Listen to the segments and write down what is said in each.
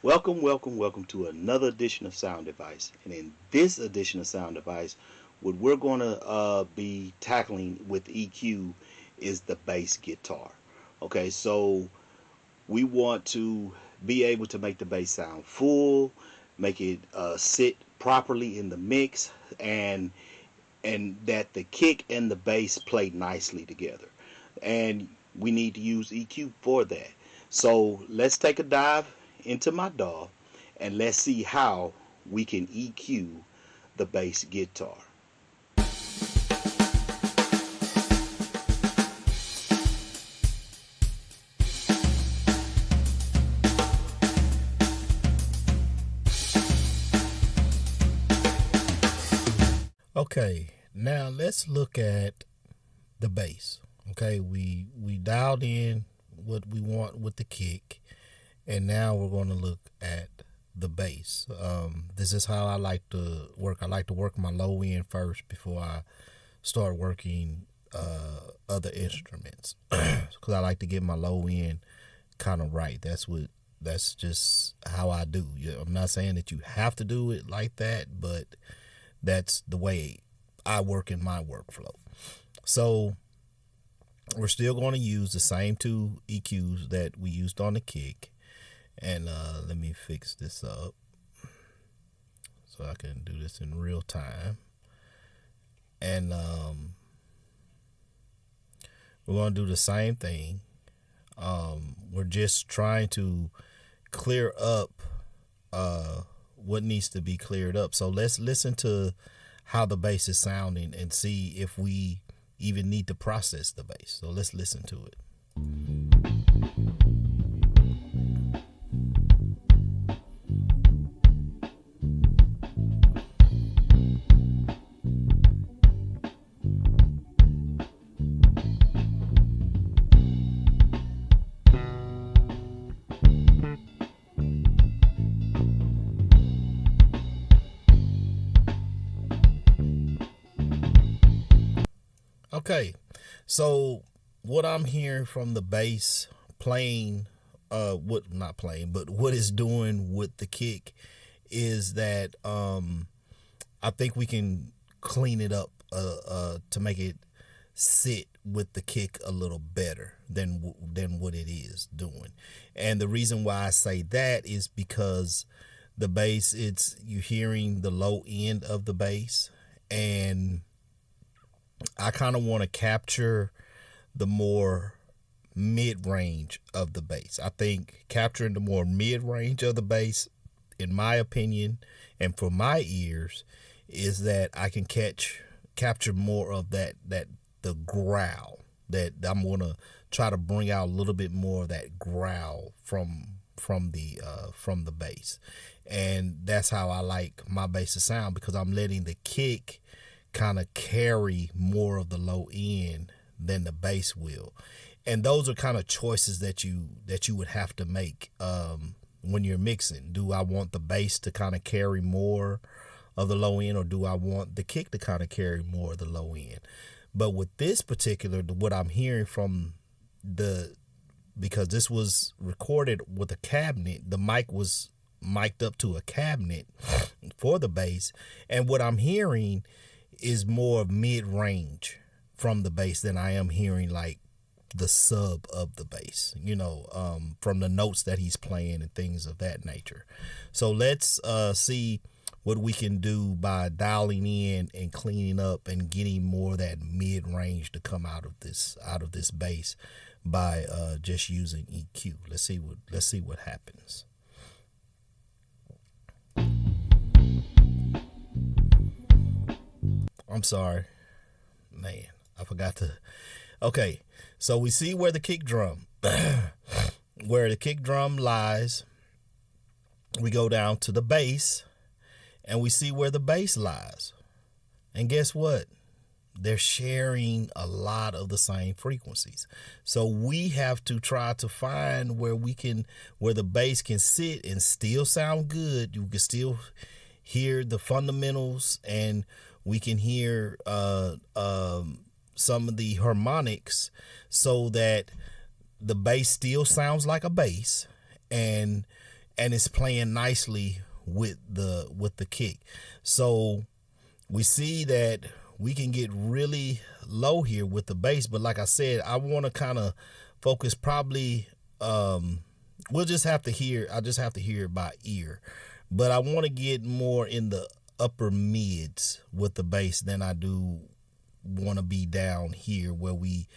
Welcome to another edition of Sound Device. And in this edition of Sound Device, what we're going to be tackling with EQ is the bass guitar. Okay, so we want to be able to make the bass sound full, make it sit properly in the mix, and that the kick and the bass play nicely together. And we need to use EQ for that. So let's take a dive into my DAW and let's see how we can EQ the bass guitar. Okay, now let's look at the bass. Okay, we dialed in what we want with the kick, and now we're going to look at the bass. This is how I like to work. I like to work my low end first before I start working other instruments, because I like to get my low end kind of right. That's just how I do. I'm not saying that you have to do it like that, but that's the way I work in my workflow. So we're still going to use the same two EQs that we used on the kick. And let me fix this up so I can do this in real time. And we're going to do the same thing. We're just trying to clear up what needs to be cleared up. So let's listen to how the bass is sounding and see if we even need to process the bass. So let's listen to it. Okay, so what I'm hearing from the bass playing, what not playing, but what it's doing with the kick is that I think we can clean it up to make it sit with the kick a little better than what it is doing. And the reason why I say that is because the bass, it's you hearing the low end of the bass, and I kind of want to capture the more mid-range of the bass. I think capturing the more mid-range of the bass, in my opinion, and for my ears, is that I can capture more of the growl. That I'm gonna try to bring out a little bit more of that growl from the bass, and that's how I like my bass to sound, because I'm letting the kick kind of carry more of the low end than the bass will. And those are kind of choices that you would have to make when you're mixing. Do I want the bass to kind of carry more of the low end, or do I want the kick to kind of carry more of the low end? But with this particular, what I'm hearing from because this was recorded with a cabinet, the mic was mic'd up to a cabinet for the bass, and what I'm hearing is more mid-range from the bass than I am hearing like the sub of the bass, from the notes that he's playing and things of that nature. So let's see what we can do by dialing in and cleaning up and getting more of that mid-range to come out of this bass by just using EQ. Let's see what happens. I'm sorry, man, I forgot to. Okay, so we see where the kick drum lies. We go down to the bass, and we see where the bass lies. And guess what? They're sharing a lot of the same frequencies. So we have to try to find where the bass can sit and still sound good. You can still hear the fundamentals, and we can hear some of the harmonics, so that the bass still sounds like a bass, and and it's playing nicely with the kick. So we see that we can get really low here with the bass, but like I said, I want to kind of focus probably we'll just have to hear I just have to hear it by ear, but I want to get more in the upper mids with the bass than I do want to be down here where we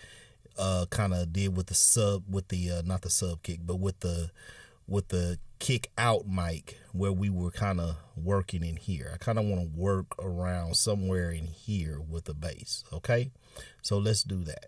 kind of did with the sub, with the not the sub kick, but with the kick out mic, where we were kind of working in here. I kind of want to work around somewhere in here with the bass. Okay, so let's do that.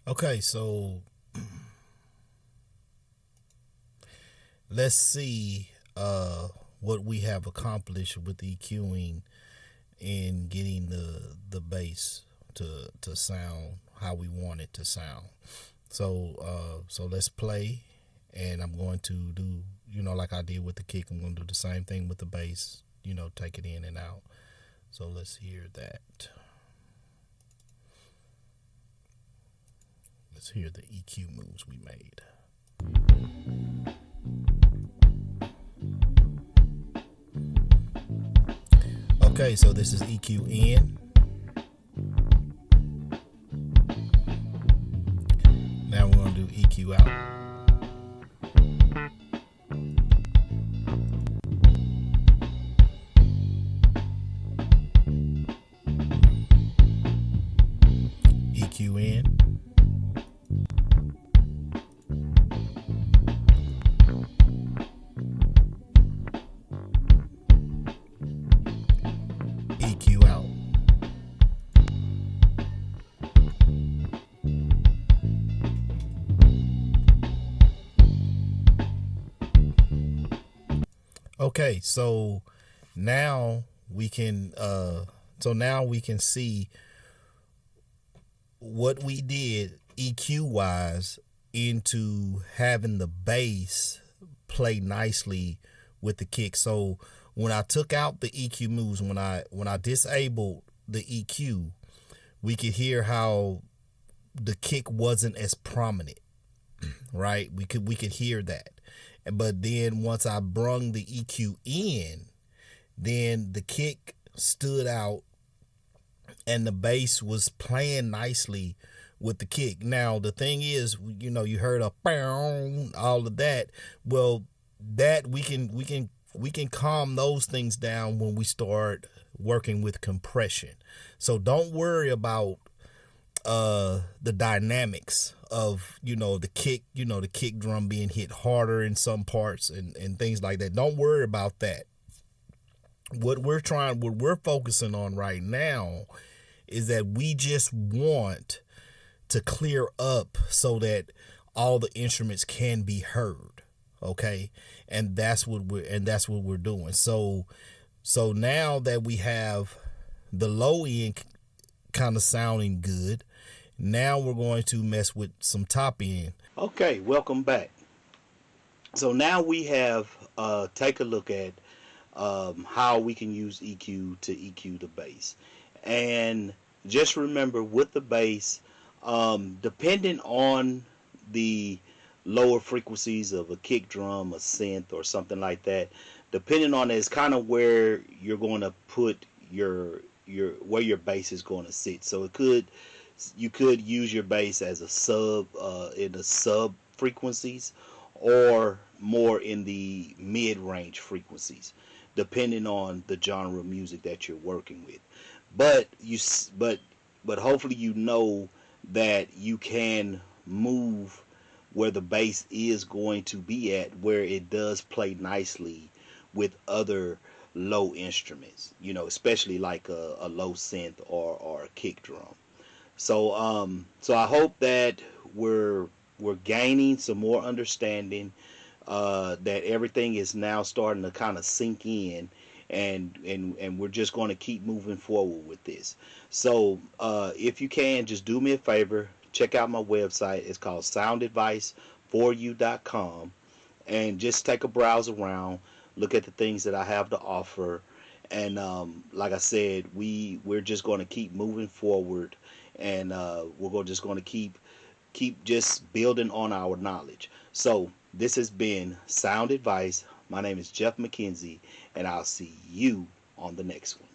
Okay, so let's see what we have accomplished with EQing and getting the bass to sound how we want it to sound. So let's play, and I'm going to do, like I did with the kick, I'm going to do the same thing with the bass, take it in and out. So let's hear that. Let's hear the EQ moves we made. Okay, so this is EQ in. Now we're going to do EQ out. EQ in. EQ out. Okay, so now we can see what we did EQ wise into having the bass play nicely with the kick. So when I took out the EQ moves, when I disabled the EQ, we could hear how the kick wasn't as prominent, right? We could hear that. But then once I brung the EQ in, then the kick stood out and the bass was playing nicely with the kick. Now the thing is, you heard a bow, all of that. Well, that we can calm those things down when we start working with compression. So don't worry about the dynamics of the kick drum being hit harder in some parts and things like that. Don't worry about that. What we're focusing on right now is that we just want to clear up so that all the instruments can be heard. Okay, and that's what we're doing. So now that we have the low end kind of sounding good, now we're going to mess with some top end. Okay, welcome back. So now we have take a look at how we can use EQ to EQ the bass. And just remember with the bass, depending on the lower frequencies of a kick drum, a synth, or something like that, depending on it, is kind of where you're going to put where your bass is going to sit. So you could use your bass as a sub in the sub frequencies, or more in the mid-range frequencies, depending on the genre of music that you're working with. But but hopefully you know that you can move where the bass is going to be at, where it does play nicely with other low instruments, especially like a low synth or a kick drum. So I hope that we're gaining some more understanding, that everything is now starting to kind of sink in, and we're just going to keep moving forward with this. So if you can, just do me a favor, check out my website. It's called soundadvice4u.com, and just take a browse around, look at the things that I have to offer. And like I said, we're just going to keep moving forward, and just going to keep just building on our knowledge. So this has been Sound Advice. My name is Jeff McKenzie, and I'll see you on the next one.